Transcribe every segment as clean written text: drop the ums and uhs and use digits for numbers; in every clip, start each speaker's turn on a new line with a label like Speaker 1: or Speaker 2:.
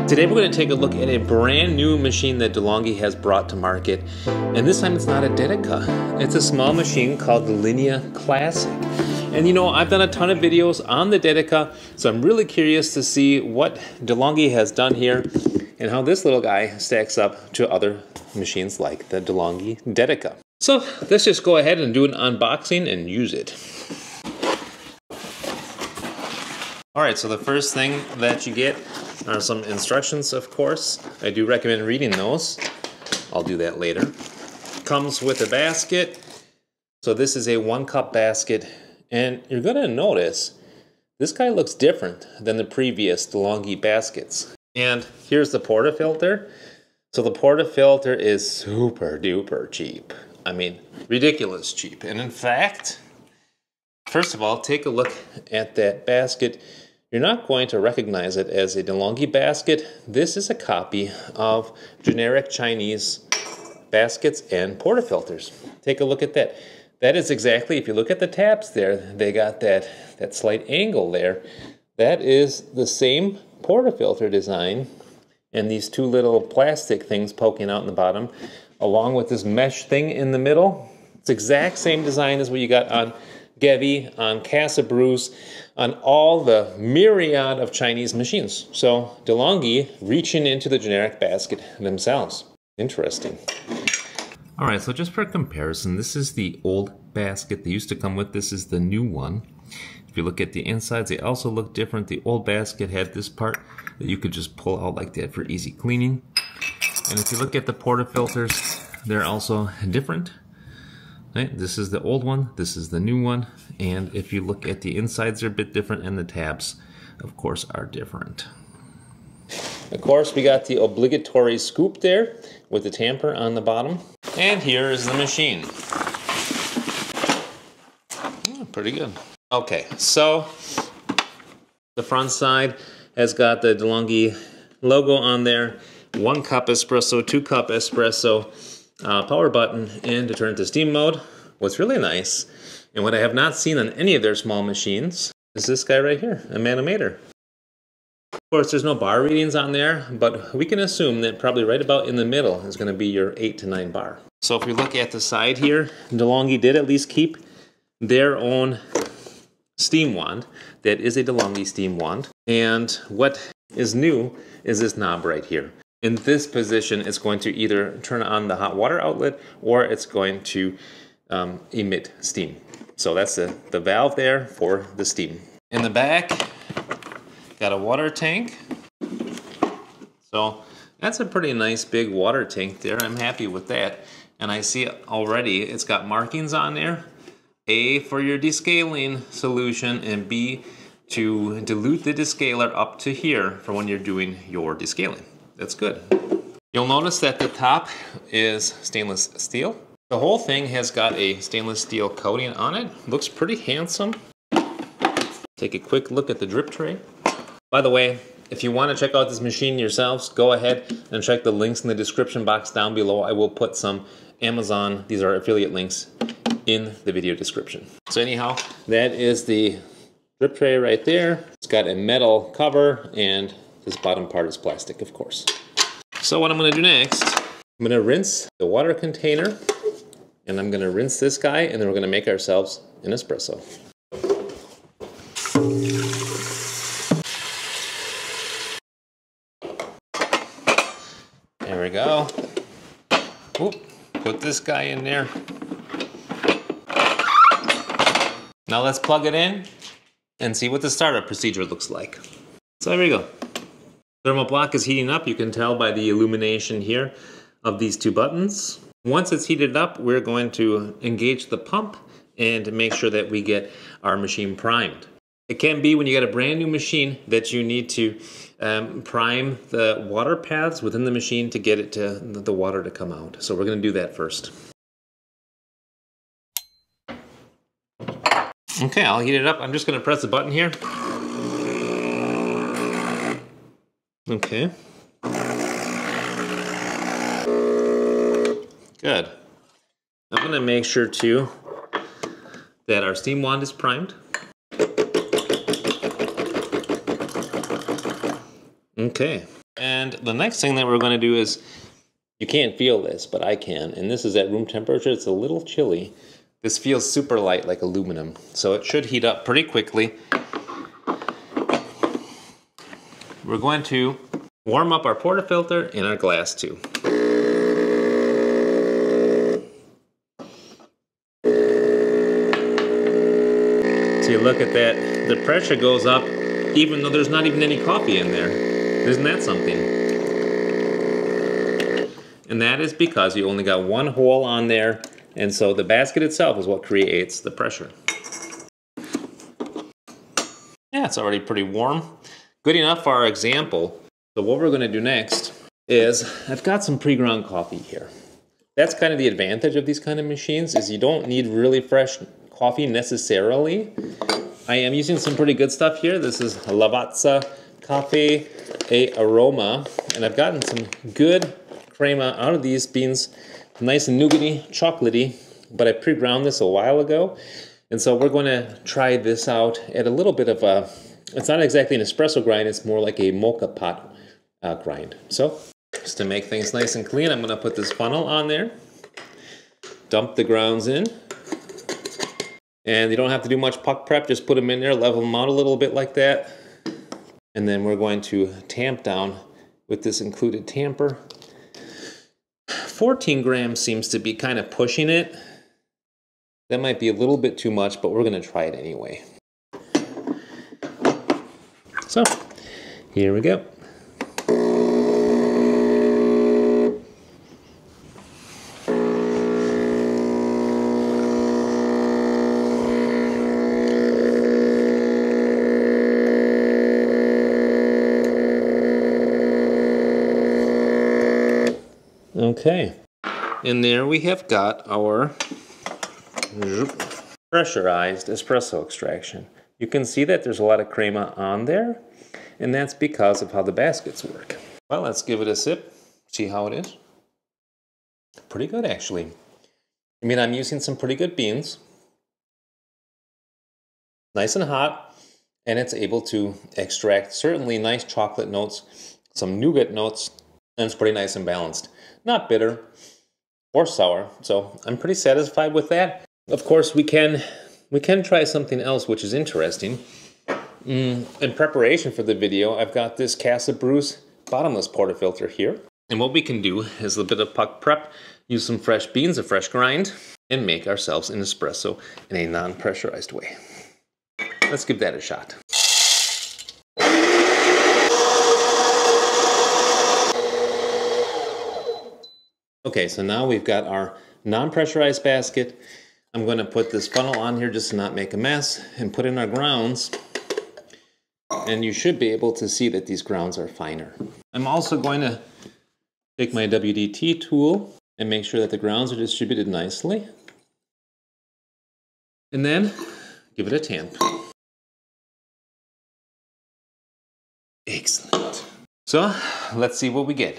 Speaker 1: Today we're going to take a look at a brand new machine that Delonghi has brought to market, and this time it's not a Dedica. It's a small machine called the Linea Classic. And you know, I've done a ton of videos on the Dedica, so I'm really curious to see what Delonghi has done here and how this little guy stacks up to other machines like the Delonghi Dedica. So let's just go ahead and do an unboxing and use it. Alright, so the first thing that you get are some instructions, of course. I do recommend reading those. I'll do that later. Comes with a basket. So this is a 1-cup basket, and you're going to notice this guy looks different than the previous Delonghi baskets. And here's the portafilter. So the portafilter is super duper cheap. I mean, ridiculous cheap. And in fact, first of all, take a look at that basket. You're not going to recognize it as a Delonghi basket. This is a copy of generic Chinese baskets and portafilters. Take a look at that. That is exactly, if you look at the tabs there, they got that slight angle there. That is the same portafilter design, and these two little plastic things poking out in the bottom, along with this mesh thing in the middle. It's the exact same design as what you got on Gevi, on Casabrews, on all the myriad of Chinese machines. So Delonghi reaching into the generic basket themselves. Interesting. All right, so just for comparison, this is the old basket they used to come with. This is the new one. If you look at the insides, they also look different. The old basket had this part that you could just pull out like that for easy cleaning. And if you look at the portafilters, they're also different. Right? This is the old one, this is the new one, and if you look at the insides, they're a bit different, and the tabs, of course, are different. Of course, we got the obligatory scoop there with the tamper on the bottom. And here is the machine. Pretty good. Okay, so the front side has got the Delonghi logo on there. 1-cup espresso, 2-cup espresso. Power button, and to turn it to steam mode. What's really nice, and what I have not seen on any of their small machines, is this guy right here, a manometer. Of course, there's no bar readings on there, but we can assume that probably right about in the middle is going to be your 8 to 9 bar. So if we look at the side here, Delonghi did at least keep their own steam wand. That is a Delonghi steam wand. And what is new is this knob right here. In this position, it's going to either turn on the hot water outlet or it's going to emit steam. So that's the valve there for the steam. In the back, got a water tank. So that's a pretty nice big water tank there. I'm happy with that. And I see already it's got markings on there. A for your descaling solution, and B to dilute the descaler up to here for when you're doing your descaling. That's good. You'll notice that the top is stainless steel. The whole thing has got a stainless steel coating on it. Looks pretty handsome. Take a quick look at the drip tray. By the way, if you want to check out this machine yourselves, go ahead and check the links in the description box down below. I will put some Amazon, these are affiliate links, in the video description. So anyhow, that is the drip tray right there. It's got a metal cover, and this bottom part is plastic, of course. So what I'm going to do next, I'm going to rinse the water container, and I'm going to rinse this guy, and then we're going to make ourselves an espresso. There we go. Oop, put this guy in there. Now let's plug it in and see what the startup procedure looks like. So there we go. Thermoblock is heating up. You can tell by the illumination here of these two buttons. Once it's heated up, we're going to engage the pump and make sure that we get our machine primed. It can be when you got a brand new machine that you need to prime the water paths within the machine to get it to the water to come out. So we're going to do that first. Okay, I'll heat it up. I'm just going to press the button here. Okay. Good. I'm going to make sure too that our steam wand is primed. Okay, And the next thing that we're going to do is, you can't feel this, but I can. And this is at room temperature. It's a little chilly. This feels super light, like aluminum. So it should heat up pretty quickly. We're going to warm up our portafilter and our glass tube. See, look at that. The pressure goes up even though there's not even any coffee in there. Isn't that something? And that is because you only got one hole on there, and so the basket itself is what creates the pressure. Yeah, it's already pretty warm. Good enough for our example. So what we're going to do next is, I've got some pre-ground coffee here. That's kind of the advantage of these kind of machines, is you don't need really fresh coffee necessarily. I am using some pretty good stuff here. This is Lavazza Cafe e Aroma, and I've gotten some good crema out of these beans. Nice and nougaty, chocolatey, but I pre-ground this a while ago. And so we're going to try this out at a little bit of a, it's not exactly an espresso grind, it's more like a mocha pot grind. So just to make things nice and clean, I'm going to put this funnel on there, dump the grounds in, and you don't have to do much puck prep, just put them in there, level them out a little bit like that. And then we're going to tamp down with this included tamper. 14 grams seems to be kind of pushing it. That might be a little bit too much, but we're going to try it anyway. So, here we go. Okay, and there we have got our pressurized espresso extraction. You can see that there's a lot of crema on there, and that's because of how the baskets work. Well, let's give it a sip, see how it is. Pretty good, actually. I mean, I'm using some pretty good beans. Nice and hot, and it's able to extract certainly nice chocolate notes, some nougat notes, and it's pretty nice and balanced. Not bitter or sour, so I'm pretty satisfied with that. Of course, we can try something else which is interesting. In preparation for the video, I've got this Casabrews bottomless portafilter here. And what we can do is a bit of puck prep, use some fresh beans, a fresh grind, and make ourselves an espresso in a non-pressurized way. Let's give that a shot. Okay, so now we've got our non-pressurized basket. I'm going to put this funnel on here just to not make a mess and put in our grounds. And you should be able to see that these grounds are finer. I'm also going to take my WDT tool and make sure that the grounds are distributed nicely. And then give it a tamp. Excellent. So let's see what we get.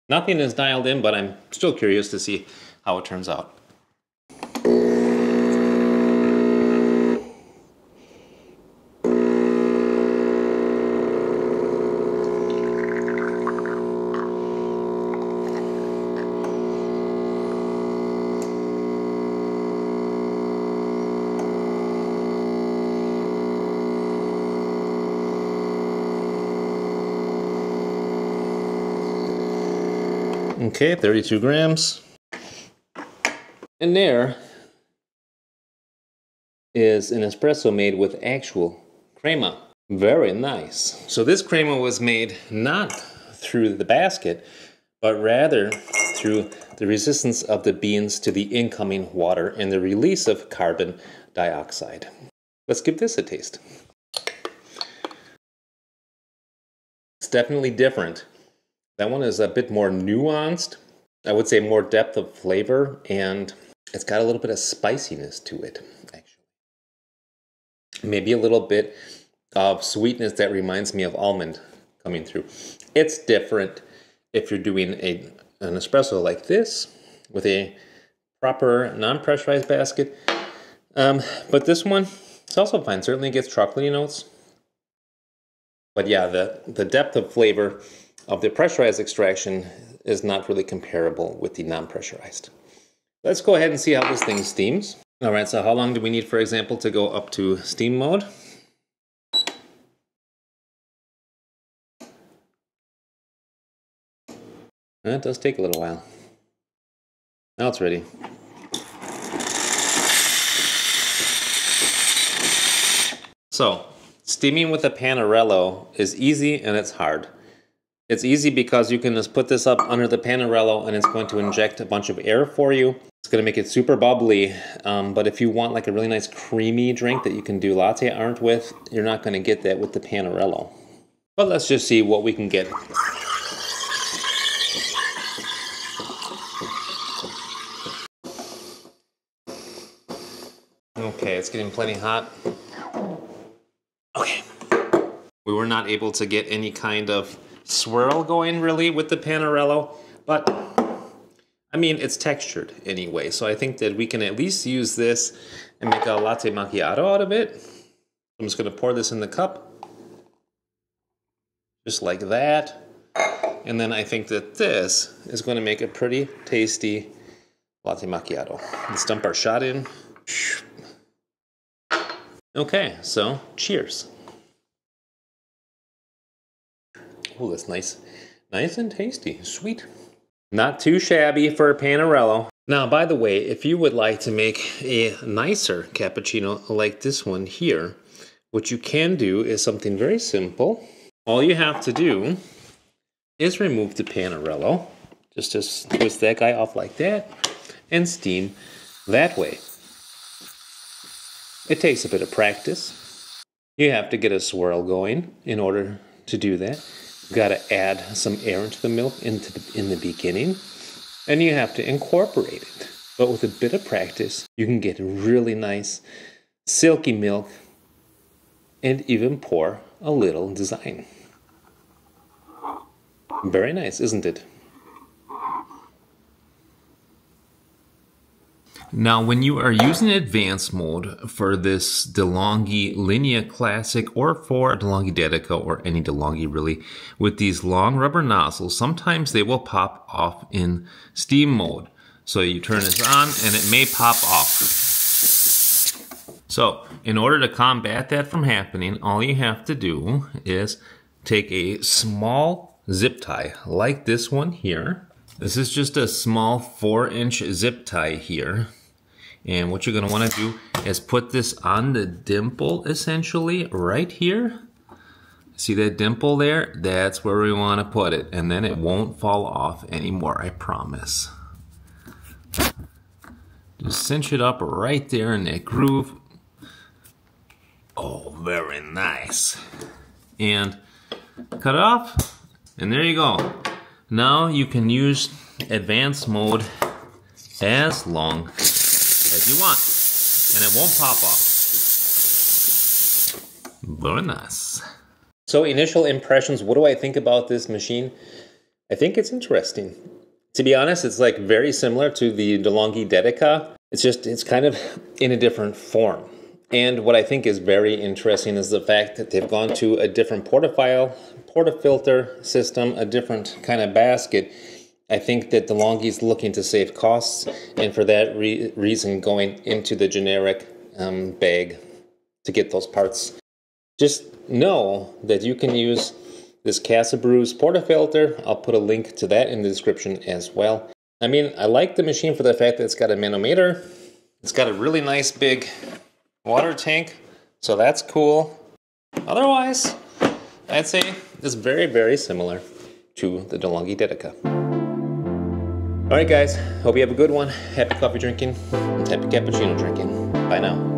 Speaker 1: Nothing is dialed in, but I'm still curious to see how it turns out. Okay, 32 grams. And there is an espresso made with actual crema. Very nice. So this crema was made not through the basket, but rather through the resistance of the beans to the incoming water and the release of carbon dioxide. Let's give this a taste. It's definitely different. That one is a bit more nuanced. I would say more depth of flavor, and it's got a little bit of spiciness to it, actually. Maybe a little bit of sweetness that reminds me of almond coming through. It's different if you're doing an espresso like this with a proper non-pressurized basket. But this one, it's also fine. Certainly gets chocolatey notes. But yeah, the depth of flavor of the pressurized extraction is not really comparable with the non-pressurized. Let's go ahead and see how this thing steams. All right, so how long do we need, for example, to go up to steam mode? It does take a little while. Now it's ready. So, steaming with a Panarello is easy and it's hard. It's easy because you can just put this up under the Panarello and it's going to inject a bunch of air for you. It's going to make it super bubbly, but if you want like a really nice creamy drink that you can do latte art with, you're not going to get that with the Panarello. But let's just see what we can get. Okay, it's getting plenty hot. Okay. We were not able to get any kind of swirl going really with the Panarello, but I mean, it's textured anyway, so I think that we can at least use this and make a latte macchiato out of it. I'm just going to pour this in the cup, just like that. And then I think that this is going to make a pretty tasty latte macchiato. Let's dump our shot in. Okay, so cheers. Oh, that's nice. Nice and tasty, sweet. Not too shabby for a Panarello. Now, by the way, if you would like to make a nicer cappuccino like this one here, what you can do is something very simple. All you have to do is remove the Panarello. Just twist that guy off like that and steam that way. It takes a bit of practice. You have to get a swirl going in order to do that. You've got to add some air into the milk in the beginning, and you have to incorporate it. But with a bit of practice, you can get really nice, silky milk and even pour a little design. Very nice, isn't it? Now, when you are using advanced mode for this Delonghi Linea Classic or for Delonghi Dedica or any Delonghi really, with these long rubber nozzles, sometimes they will pop off in steam mode. So you turn this on and it may pop off. So in order to combat that from happening, all you have to do is take a small zip tie like this one here. This is just a small 4-inch zip tie here. And what you're going to want to do is put this on the dimple, essentially, right here. See that dimple there? That's where we want to put it. And then it won't fall off anymore, I promise. Just cinch it up right there in that groove. Oh, very nice. And cut it off. And there you go. Now you can use advanced mode as long as you want, and it won't pop off. Very nice. So initial impressions, what do I think about this machine? I think it's interesting. To be honest, it's like very similar to the Delonghi Dedica. It's kind of in a different form. And what I think is very interesting is the fact that they've gone to a different portafilter system, a different kind of basket. I think that Delonghi's looking to save costs, and for that reason going into the generic bag to get those parts. Just know that you can use this Casabrews portafilter. I'll put a link to that in the description as well. I mean, I like the machine for the fact that it's got a manometer. It's got a really nice big water tank, so that's cool. Otherwise, I'd say it's very, very similar to the Delonghi Dedica. Alright guys, hope you have a good one. Happy coffee drinking and happy cappuccino drinking. Bye now.